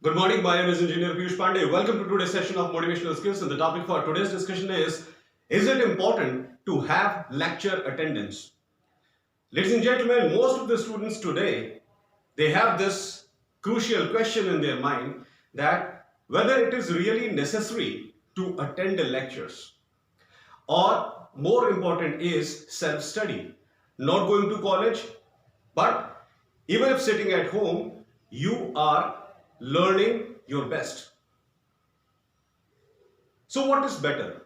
Good morning, my name is Engineer Piyush Pandey. Welcome to today's session of Motivational Skills, and the topic for today's discussion is it important to have lecture attendance? Ladies and gentlemen, most of the students today, they have this crucial question in their mind that whether it is really necessary to attend the lectures, or more important is self-study. Not going to college, but even if sitting at home, you are learning your best. So what is better?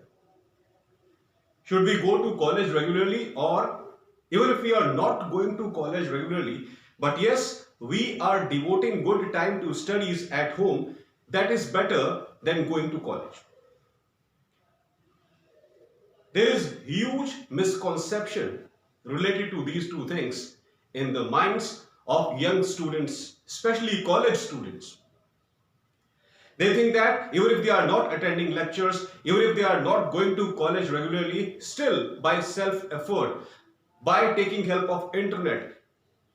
Should we go to college regularly, or even if we are not going to college regularly, but yes, we are devoting good time to studies at home, that is better than going to college? There is huge misconception related to these two things in the minds of young students, especially college students. They think that even if they are not attending lectures, even if they are not going to college regularly, still by self-effort, by taking help of internet,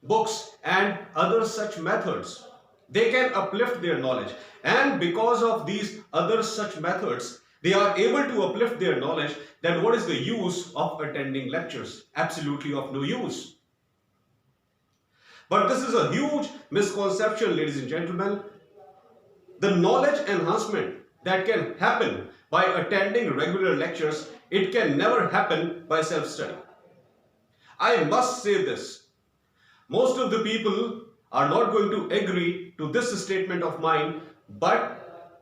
books and other such methods, they can uplift their knowledge. And because of these other such methods, they are able to uplift their knowledge. Then what is the use of attending lectures? Absolutely of no use. But this is a huge misconception, ladies and gentlemen. The knowledge enhancement that can happen by attending regular lectures, it can never happen by self-study. I must say this. Most of the people are not going to agree to this statement of mine, but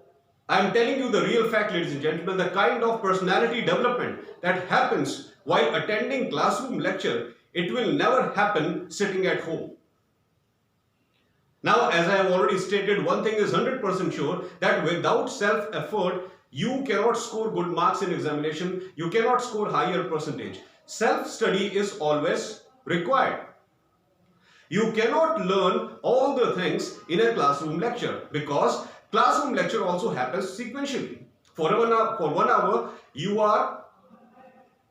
I am telling you the real fact, ladies and gentlemen, the kind of personality development that happens while attending classroom lecture, it will never happen sitting at home. Now, as I have already stated, one thing is 100% sure, that without self-effort, you cannot score good marks in examination, you cannot score higher percentage. Self-study is always required. You cannot learn all the things in a classroom lecture, because classroom lecture also happens sequentially. For 1 hour, you are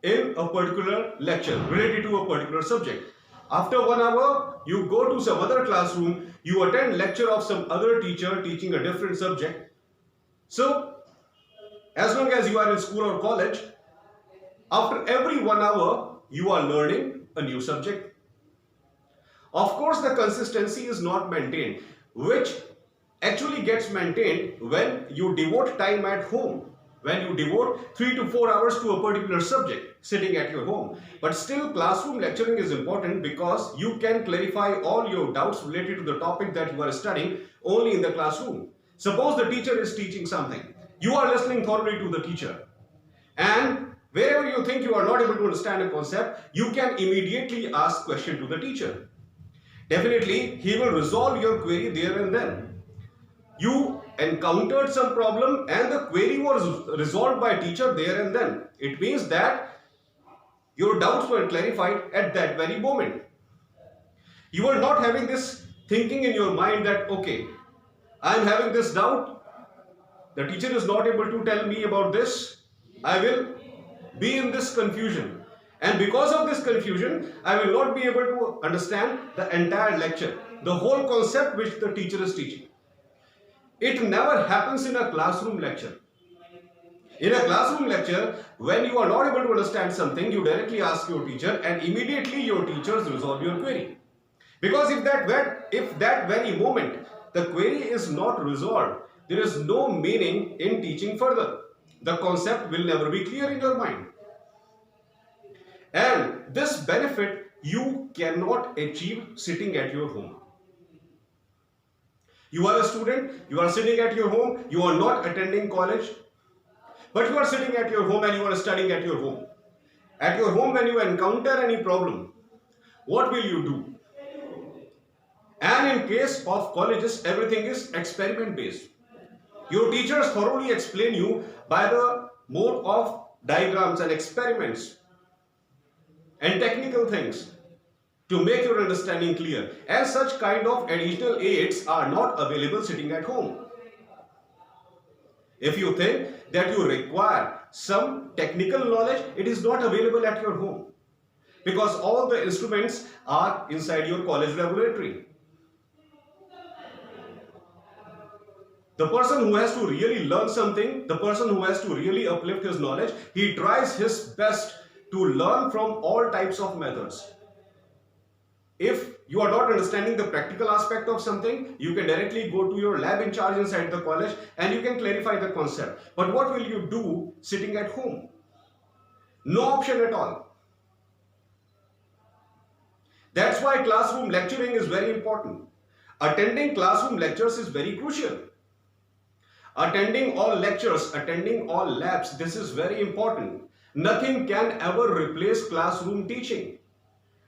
in a particular lecture related to a particular subject. After 1 hour, you go to some other classroom, you attend lecture of some other teacher teaching a different subject. So, as long as you are in school or college, after every 1 hour, you are learning a new subject. Of course, the consistency is not maintained, which actually gets maintained when you devote time at home. When you devote 3 to 4 hours to a particular subject sitting at your home. But still, classroom lecturing is important because you can clarify all your doubts related to the topic that you are studying only in the classroom. Suppose the teacher is teaching something. You are listening thoroughly to the teacher. And wherever you think you are not able to understand a concept, you can immediately ask question to the teacher. Definitely, he will resolve your query there and then. You encountered some problem and the query was resolved by teacher there and then. It means that your doubts were clarified at that very moment. You are not having this thinking in your mind that, okay, I am having this doubt, the teacher is not able to tell me about this, I will be in this confusion. And because of this confusion, I will not be able to understand the entire lecture, the whole concept which the teacher is teaching. It never happens in a classroom lecture. In a classroom lecture, when you are not able to understand something, you directly ask your teacher and immediately your teachers resolve your query. Because if that very moment the query is not resolved, there is no meaning in teaching further. The concept will never be clear in your mind. And this benefit you cannot achieve sitting at your home. You are a student, you are sitting at your home, you are not attending college, but you are sitting at your home and you are studying at your home. At your home, when you encounter any problem, what will you do? And in case of colleges, everything is experiment based. Your teachers thoroughly explain you by the mode of diagrams and experiments and technical things to make your understanding clear. And such kind of additional aids are not available sitting at home. If you think that you require some technical knowledge, it is not available at your home, because all the instruments are inside your college laboratory. The person who has to really learn something, the person who has to really uplift his knowledge, he tries his best to learn from all types of methods. If you are not understanding the practical aspect of something, you can directly go to your lab in charge inside the college and you can clarify the concept. But what will you do sitting at home? No option at all. That's why classroom lecturing is very important. Attending classroom lectures is very crucial. Attending all lectures, attending all labs, this is very important. Nothing can ever replace classroom teaching.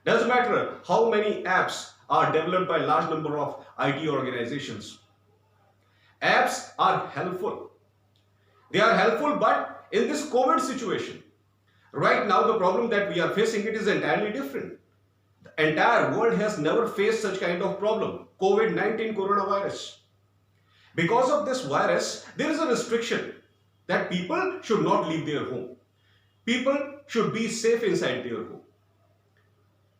Doesn't matter how many apps are developed by large number of IT organizations. Apps are helpful. They are helpful, but in this COVID situation, right now the problem that we are facing, it is entirely different. The entire world has never faced such kind of problem. COVID-19 coronavirus. Because of this virus, there is a restriction that people should not leave their home. People should be safe inside their home.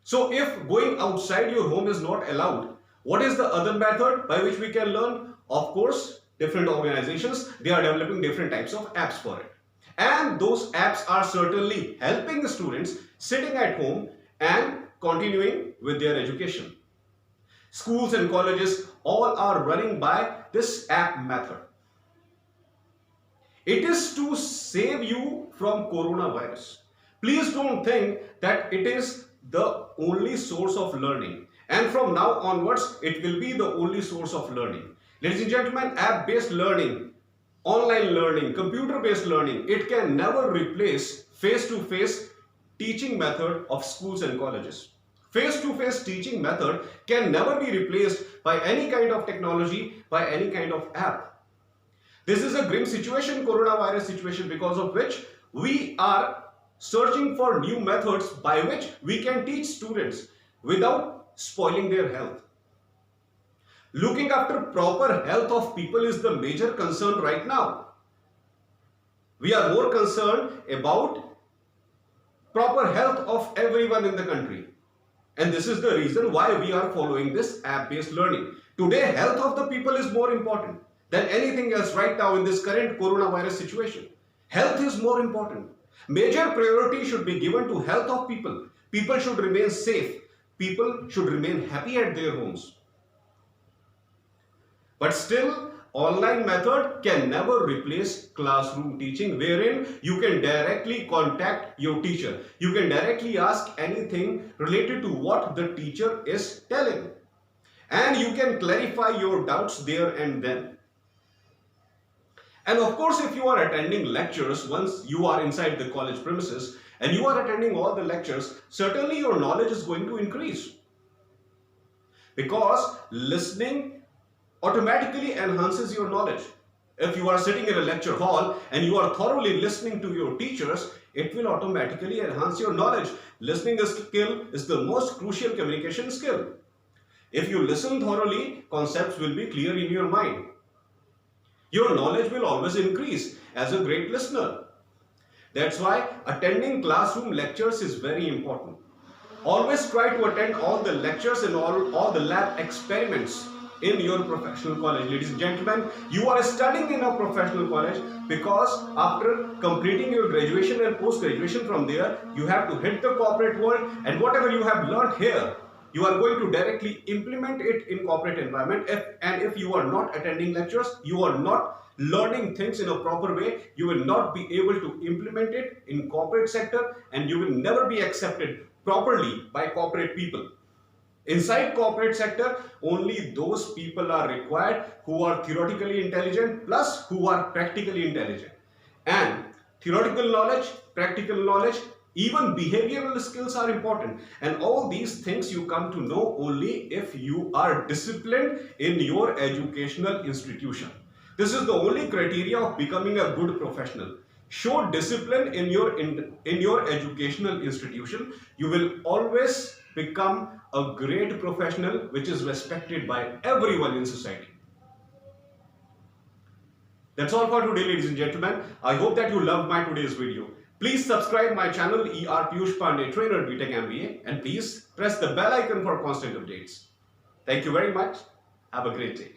So if going outside your home is not allowed, what is the other method by which we can learn? Of course, different organizations, they are developing different types of apps for it. And those apps are certainly helping the students sitting at home and continuing with their education. Schools and colleges all are running by this app method. It is to save you from coronavirus. Please don't think that it is the only source of learning. And from now onwards, it will be the only source of learning. Ladies and gentlemen, app-based learning, online learning, computer-based learning, it can never replace face-to-face teaching method of schools and colleges. Face-to-face teaching method can never be replaced by any kind of technology, by any kind of app. This is a grim situation, coronavirus situation, because of which we are searching for new methods by which we can teach students without spoiling their health. Looking after proper health of people is the major concern right now. We are more concerned about proper health of everyone in the country. And this is the reason why we are following this app-based learning. Today, health of the people is more important than anything else right now in this current coronavirus situation. Health is more important. Major priority should be given to health of people. People should remain safe. People should remain happy at their homes. But still, online method can never replace classroom teaching, wherein you can directly contact your teacher. You can directly ask anything related to what the teacher is telling. And you can clarify your doubts there and then. And of course, if you are attending lectures, once you are inside the college premises and you are attending all the lectures, certainly your knowledge is going to increase. Because listening automatically enhances your knowledge. If you are sitting in a lecture hall and you are thoroughly listening to your teachers, it will automatically enhance your knowledge. Listening skill is the most crucial communication skill. If you listen thoroughly, concepts will be clear in your mind. Your knowledge will always increase as a great listener. That's why attending classroom lectures is very important. Always try to attend all the lectures and all the lab experiments in your professional college. Ladies and gentlemen, you are studying in a professional college because after completing your graduation and post-graduation from there, you have to hit the corporate world, and whatever you have learned here, you are going to directly implement it in corporate environment. If you are not attending lectures, you are not learning things in a proper way, you will not be able to implement it in corporate sector, and you will never be accepted properly by corporate people. Inside corporate sector, only those people are required who are theoretically intelligent plus who are practically intelligent. And theoretical knowledge, practical knowledge, even behavioral skills are important. And all these things you come to know only if you are disciplined in your educational institution. This is the only criteria of becoming a good professional. Show discipline in your educational institution. You will always become a great professional which is respected by everyone in society. That's all for today, ladies and gentlemen. I hope that you loved my today's video. Please subscribe my channel ER Piyush Pandey, Trainer B.Tech MBA, and please press the bell icon for constant updates. Thank you very much. Have a great day.